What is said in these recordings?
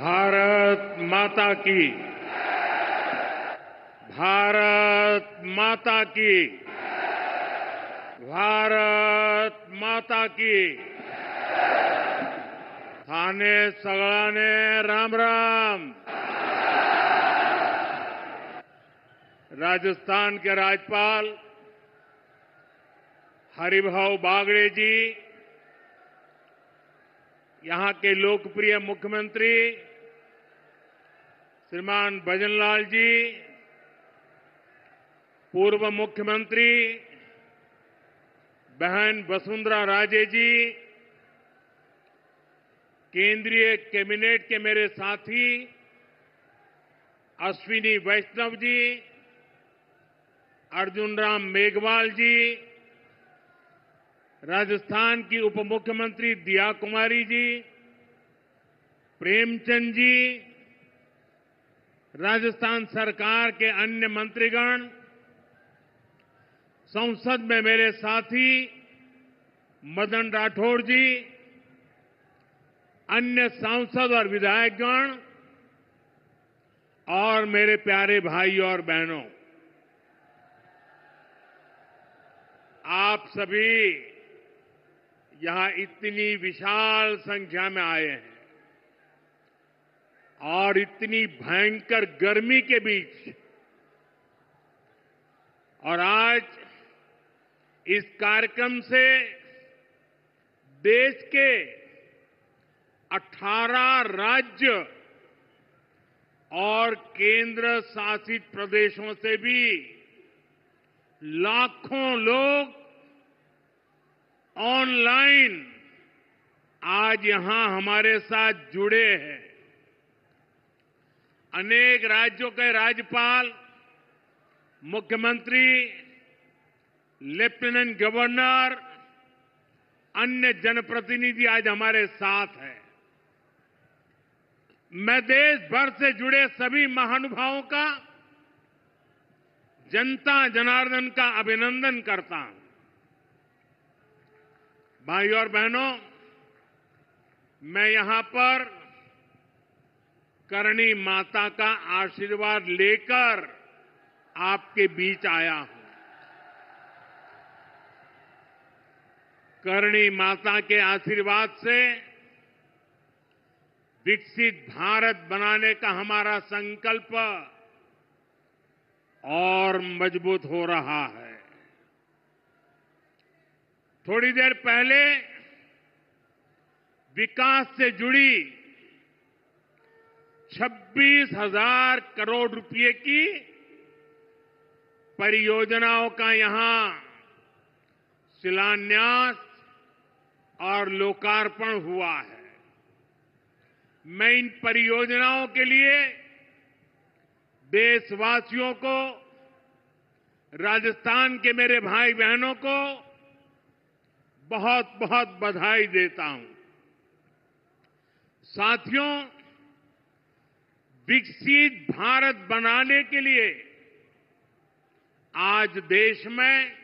भारत माता की। भारत माता की। भारत माता की। थाने सगळाने राम राम। राजस्थान के राज्यपाल हरिभाऊ बागड़े जी, यहां के लोकप्रिय मुख्यमंत्री श्रीमान भजनलाल जी, पूर्व मुख्यमंत्री बहन वसुंधरा राजे जी, केंद्रीय कैबिनेट के मेरे साथी अश्विनी वैष्णव जी, अर्जुन राम मेघवाल जी, राजस्थान की उप मुख्यमंत्री दिया कुमारी जी, प्रेमचंद जी, राजस्थान सरकार के अन्य मंत्रीगण, संसद में मेरे साथी मदन राठौड़ जी, अन्य सांसद और विधायकगण और मेरे प्यारे भाई और बहनों, आप सभी यहां इतनी विशाल संख्या में आए हैं और इतनी भयंकर गर्मी के बीच, और आज इस कार्यक्रम से देश के 18 राज्य और केंद्र शासित प्रदेशों से भी लाखों लोग ऑनलाइन आज यहां हमारे साथ जुड़े हैं। अनेक राज्यों के राज्यपाल, मुख्यमंत्री, लेफ्टिनेंट गवर्नर, अन्य जनप्रतिनिधि आज हमारे साथ हैं। मैं देश भर से जुड़े सभी महानुभावों का, जनता जनार्दन का अभिनंदन करता हूं। भाइयों और बहनों, मैं यहां पर करणी माता का आशीर्वाद लेकर आपके बीच आया हूं। करणी माता के आशीर्वाद से विकसित भारत बनाने का हमारा संकल्प और मजबूत हो रहा है। थोड़ी देर पहले विकास से जुड़ी 26,000 करोड़ रुपए की परियोजनाओं का यहां शिलान्यास और लोकार्पण हुआ है। मैं इन परियोजनाओं के लिए देशवासियों को, राजस्थान के मेरे भाई बहनों को बहुत बहुत बधाई देता हूं। साथियों, विकसित भारत बनाने के लिए आज देश में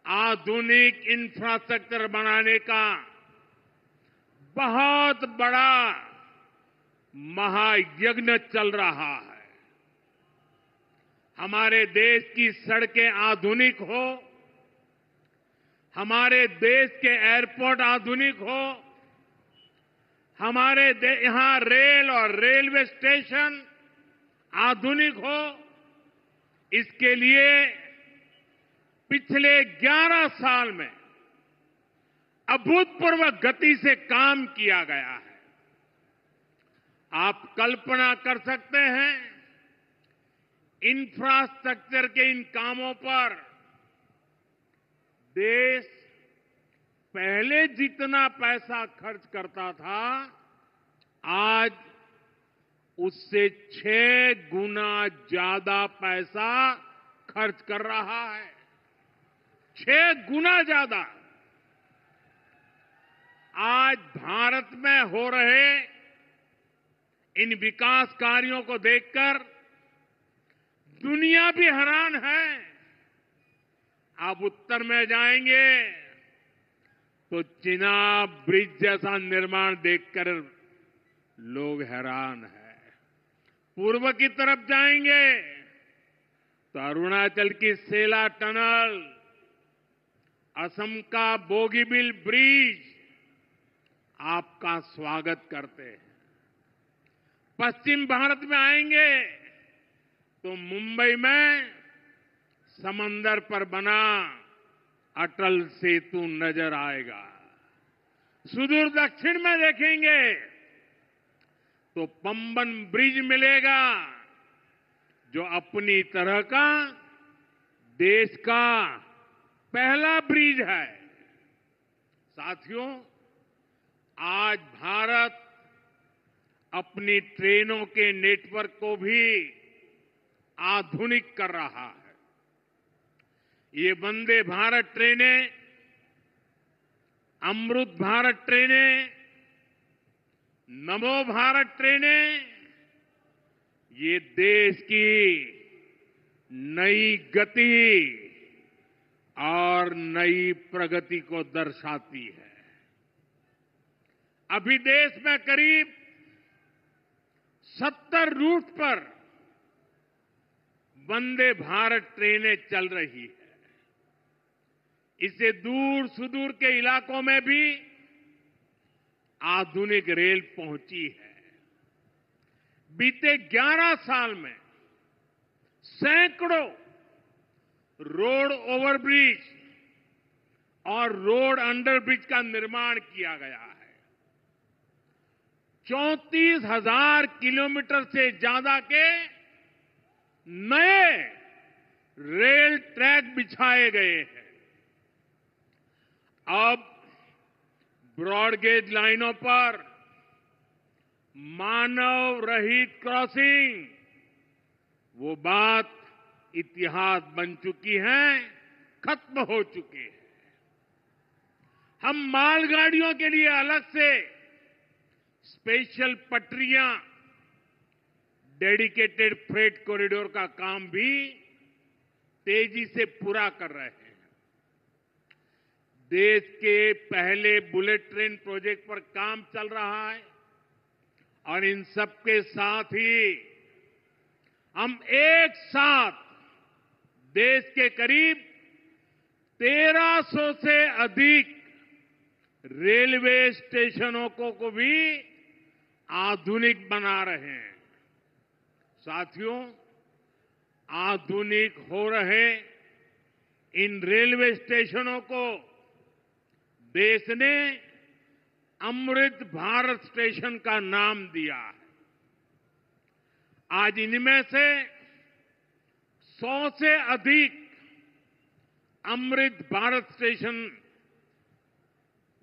आधुनिक इंफ्रास्ट्रक्चर बनाने का बहुत बड़ा महायज्ञ चल रहा है। हमारे देश की सड़कें आधुनिक हो, हमारे देश के एयरपोर्ट आधुनिक हो, हमारे यहां रेल और रेलवे स्टेशन आधुनिक हो, इसके लिए पिछले 11 साल में अभूतपूर्व गति से काम किया गया है। आप कल्पना कर सकते हैं, इंफ्रास्ट्रक्चर के इन कामों पर देश पहले जितना पैसा खर्च करता था, आज उससे 6 गुना ज्यादा पैसा खर्च कर रहा है। 6 गुना ज्यादा। आज भारत में हो रहे इन विकास कार्यों को देखकर दुनिया भी हैरान है। आप उत्तर में जाएंगे तो चिनाब ब्रिज जैसा निर्माण देखकर लोग हैरान हैं। पूर्व की तरफ जाएंगे तो अरुणाचल की सेला टनल, असम का बोगीबिल ब्रिज आपका स्वागत करते हैं। पश्चिम भारत में आएंगे तो मुंबई में समंदर पर बना अटल सेतु नजर आएगा। सुदूर दक्षिण में देखेंगे तो पंबन ब्रिज मिलेगा, जो अपनी तरह का देश का पहला ब्रिज है। साथियों, आज भारत अपनी ट्रेनों के नेटवर्क को भी आधुनिक कर रहा है। ये वंदे भारत ट्रेनें, अमृत भारत ट्रेनें, नमो भारत ट्रेनें, ये देश की नई गति और नई प्रगति को दर्शाती है। अभी देश में करीब 70 रूट पर वंदे भारत ट्रेनें चल रही है। इससे दूर सुदूर के इलाकों में भी आधुनिक रेल पहुंची है। बीते 11 साल में सैकड़ों रोड ओवरब्रिज और रोड अंडरब्रिज का निर्माण किया गया है। 34,000 किलोमीटर से ज्यादा के नए रेल ट्रैक बिछाए गए हैं। अब ब्रॉडगेज लाइनों पर मानव रहित क्रॉसिंग, वो बात इतिहास बन चुकी है, खत्म हो चुकी है। हम मालगाड़ियों के लिए अलग से स्पेशल पटरियां, डेडिकेटेड फ्रेट कॉरिडोर का काम भी तेजी से पूरा कर रहे हैं। देश के पहले बुलेट ट्रेन प्रोजेक्ट पर काम चल रहा है और इन सबके साथ ही हम एक साथ देश के करीब 1300 से अधिक रेलवे स्टेशनों को भी आधुनिक बना रहे हैं। साथियों, आधुनिक हो रहे इन रेलवे स्टेशनों को देश ने अमृत भारत स्टेशन का नाम दिया है। आज इनमें से 100 से अधिक अमृत भारत स्टेशन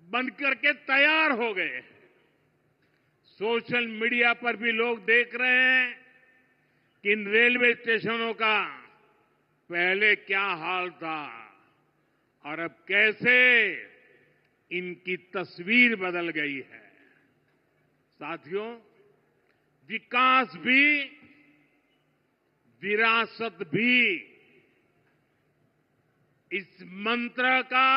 बनकर के तैयार हो गए। सोशल मीडिया पर भी लोग देख रहे हैं कि इन रेलवे स्टेशनों का पहले क्या हाल था और अब कैसे इनकी तस्वीर बदल गई है। साथियों, विकास भी, विरासत भी, इस मंत्र का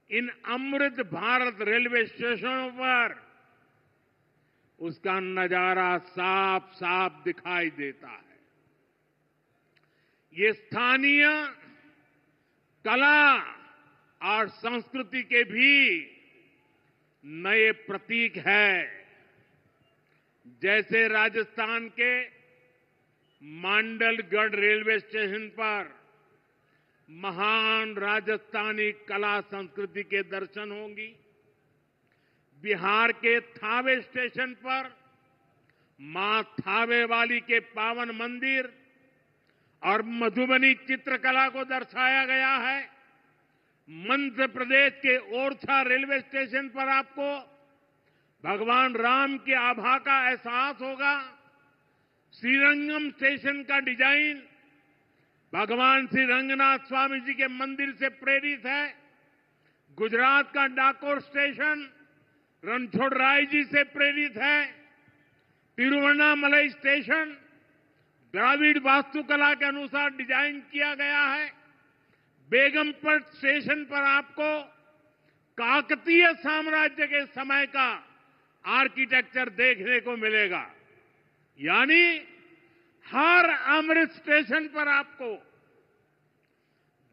इन अमृत भारत रेलवे स्टेशनों पर उसका नजारा साफ साफ दिखाई देता है। ये स्थानीय कला और संस्कृति के भी नए प्रतीक है। जैसे राजस्थान के मांडलगढ़ रेलवे स्टेशन पर महान राजस्थानी कला संस्कृति के दर्शन होंगी। बिहार के थावे स्टेशन पर मां थावे वाली के पावन मंदिर और मधुबनी चित्रकला को दर्शाया गया है। मध्य प्रदेश के ओरछा रेलवे स्टेशन पर आपको भगवान राम के आभा का एहसास होगा। श्रीरंगम स्टेशन का डिजाइन भगवान श्री रंगनाथ स्वामी जी के मंदिर से प्रेरित है। गुजरात का डाकोर स्टेशन रणछोड़राय जी से प्रेरित है। तिरुवन्नामलई स्टेशन द्राविड़ वास्तुकला के अनुसार डिजाइन किया गया है। बेगमपट स्टेशन पर आपको काकतीय साम्राज्य के समय का आर्किटेक्चर देखने को मिलेगा। यानी हर अमृत स्टेशन पर आपको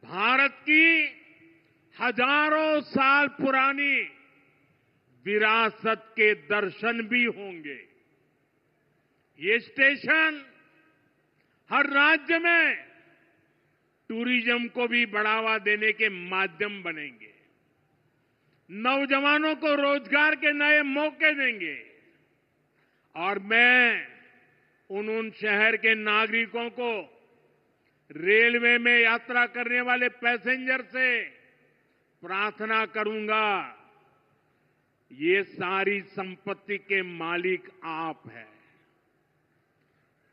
भारत की हजारों साल पुरानी विरासत के दर्शन भी होंगे। ये स्टेशन हर राज्य में टूरिज्म को भी बढ़ावा देने के माध्यम बनेंगे, नौजवानों को रोजगार के नए मौके देंगे और मैं उन शहर के नागरिकों को, रेलवे में यात्रा करने वाले पैसेंजर से प्रार्थना करूंगा, ये सारी संपत्ति के मालिक आप हैं।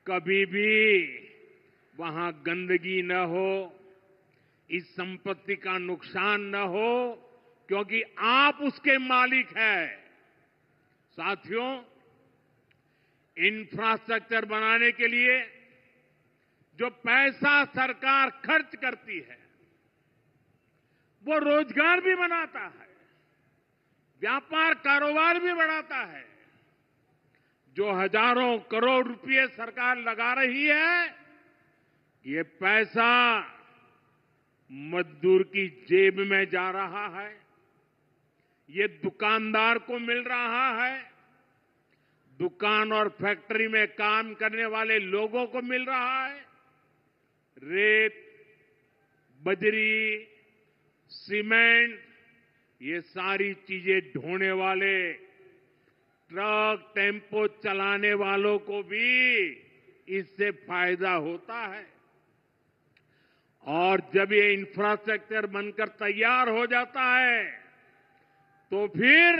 कभी भी वहां गंदगी न हो, इस संपत्ति का नुकसान न हो, क्योंकि आप उसके मालिक हैं। साथियों, इंफ्रास्ट्रक्चर बनाने के लिए जो पैसा सरकार खर्च करती है, वो रोजगार भी बनाता है, व्यापार कारोबार भी बढ़ाता है। जो हजारों करोड़ रुपए सरकार लगा रही है, ये पैसा मजदूर की जेब में जा रहा है, ये दुकानदार को मिल रहा है, दुकान और फैक्ट्री में काम करने वाले लोगों को मिल रहा है। रेत, बजरी, सीमेंट, ये सारी चीजें ढोने वाले ट्रक, टेम्पो चलाने वालों को भी इससे फायदा होता है। और जब ये इंफ्रास्ट्रक्चर बनकर तैयार हो जाता है, तो फिर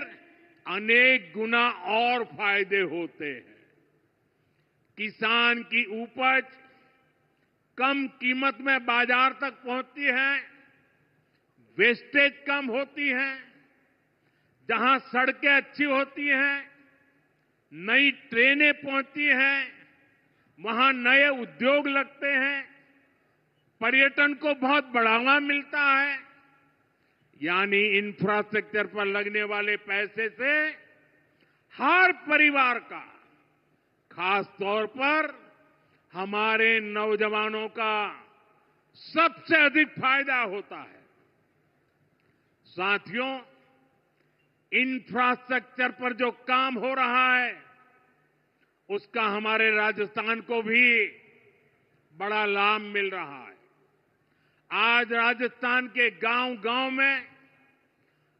अनेक गुना और फायदे होते हैं। किसान की उपज कम कीमत में बाजार तक पहुंचती है, वेस्टेज कम होती है, जहां सड़कें अच्छी होती हैं, नई ट्रेनें पहुंचती हैं, वहां नए उद्योग लगते हैं, पर्यटन को बहुत बढ़ावा मिलता है। यानी इंफ्रास्ट्रक्चर पर लगने वाले पैसे से हर परिवार का, खास तौर पर हमारे नौजवानों का सबसे अधिक फायदा होता है। साथियों, इंफ्रास्ट्रक्चर पर जो काम हो रहा है, उसका हमारे राजस्थान को भी बड़ा लाभ मिल रहा है। आज राजस्थान के गांव-गांव में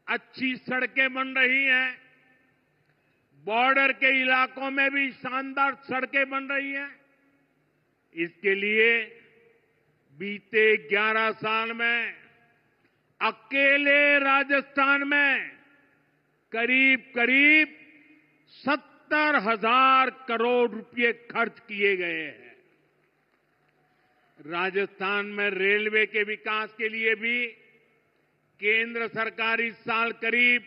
अच्छी सड़कें बन रही हैं, बॉर्डर के इलाकों में भी शानदार सड़कें बन रही हैं। इसके लिए बीते 11 साल में अकेले राजस्थान में करीब 70,000 करोड़ रुपए खर्च किए गए हैं। राजस्थान में रेलवे के विकास के लिए भी केंद्र सरकार इस साल करीब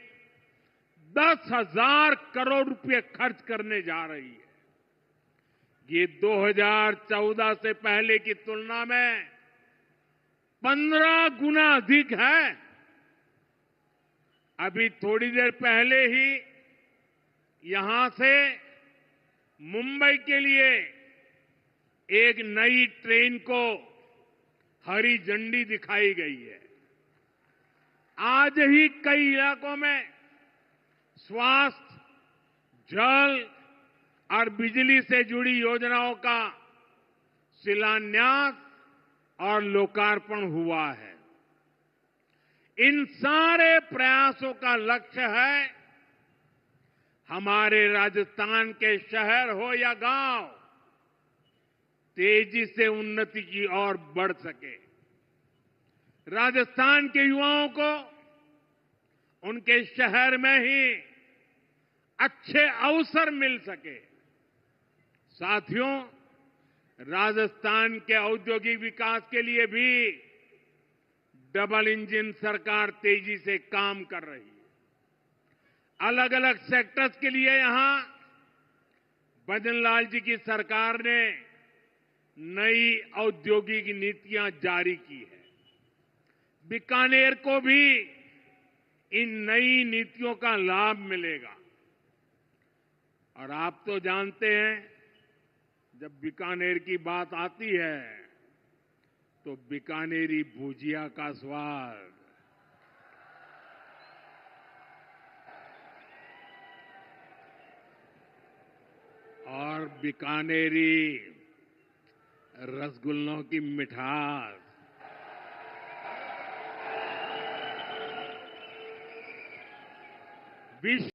10,000 करोड़ रुपए खर्च करने जा रही है। ये 2014 से पहले की तुलना में 15 गुना अधिक है। अभी थोड़ी देर पहले ही यहां से मुंबई के लिए एक नई ट्रेन को हरी झंडी दिखाई गई है। आज ही कई इलाकों में स्वास्थ्य, जल और बिजली से जुड़ी योजनाओं का शिलान्यास और लोकार्पण हुआ है। इन सारे प्रयासों का लक्ष्य है हमारे राजस्थान के शहर हो या गांव तेजी से उन्नति की ओर बढ़ सके, राजस्थान के युवाओं को उनके शहर में ही अच्छे अवसर मिल सके। साथियों, राजस्थान के औद्योगिक विकास के लिए भी डबल इंजन सरकार तेजी से काम कर रही है। अलग अलग सेक्टर्स के लिए यहां भजनलाल जी की सरकार ने नई औद्योगिक नीतियां जारी की है। बीकानेर को भी इन नई नीतियों का लाभ मिलेगा। और आप तो जानते हैं, जब बीकानेर की बात आती है तो बीकानेरी भुजिया का स्वाद, और बीकानेरी रसगुल्लों की मिठास, विश्व